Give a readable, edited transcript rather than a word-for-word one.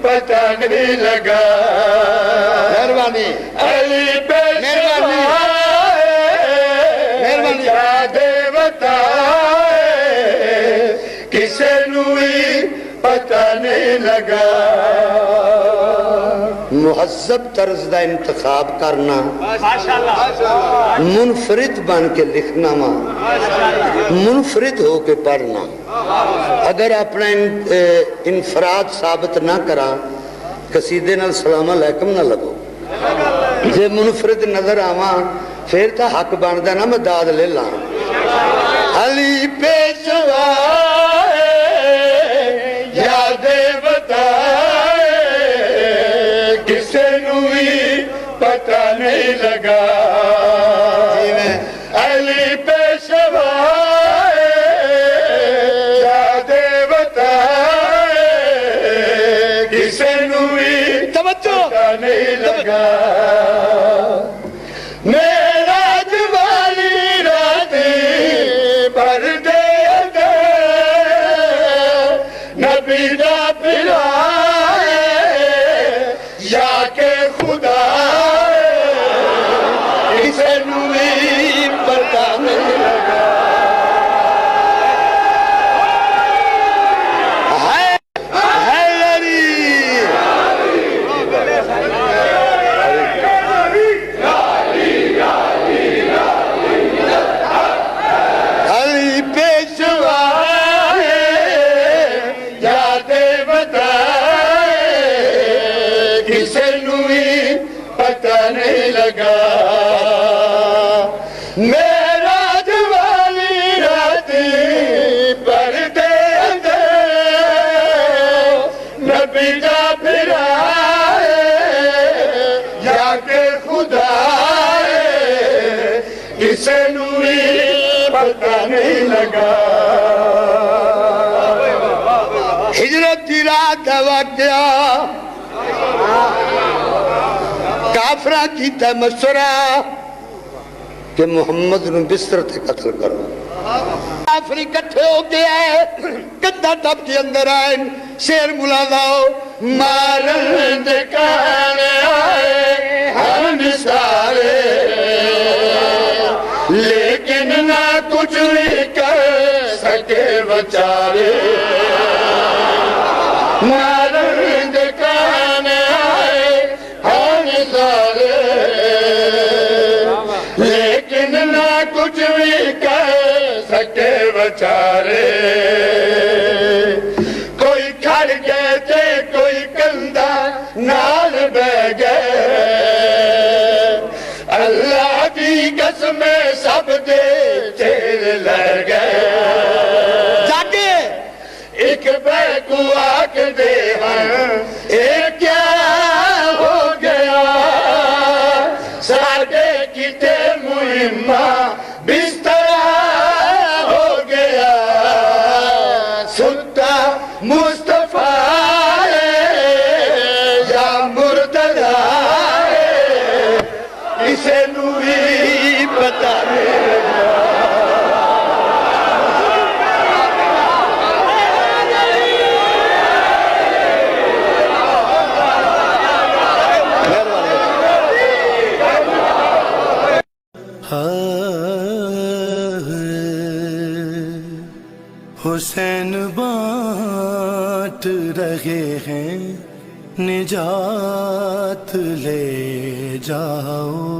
پتہ نہیں لگا مہربانی علی پیشوا یاد بتائے کسے نوئی پتہ نہیں لگا مہذب طرز دا انتخاب کرنا منفرد بن کے لکھنا منفرد ہو کے پڑھنا اگر اپنا انفراد ثابت نہ کرا قصیدے نال سلام علیکم نہ لگو جے منفرد نظر آواں پھر تا حق بندا نا میں داد لے لاں علی پیشوا یاد بتائے کسے نوئی پتہ نہیں لگا علی پیشوا یاد بتائے کسے نوئی توجہ پتہ نہیں لگا میراج والی راتی پردے اندر نبی دا پلائے یا کہ خدا کسے نوئی پتہ نہیں لگا علی پیشوا یاد بتائے کسے نوئی پتہ نہیں لگا میراج والی راتی پردے اندر نبی دا پھرائے یا کہ خدا کسے نوئی پتہ نہیں لگا ہجرت دی رات دا واقعہ کافرہ کیتا مشورہ کہ محمد نو بستر تے قتل کرو کافری کٹھے ہو کے آئے کدھا ٹپ کے اندر آئے شیر ملا داؤ مارن دکانے آئے ہم سارے لیکن نہ کچھ نہیں کر سکے بچارے مارن دکانے آئے ہم سارے لیکن نہ کچھ بھی کر سکے بچارے کوئی کھڑ گئے تھے کوئی کندھا نال بہ گئے اللہ کی قسم سب دے تیرے لڑ گئے جاگے ایک بے کو آگ دے ایک کیا ہو گیا ساڑھے کتے مہمہ بستر ہو گیا ستا مصطفیٰ یا مرتضی اسے نوری پتہ نہیں لگا حسین بانٹ رہے ہیں نجات لے جاؤ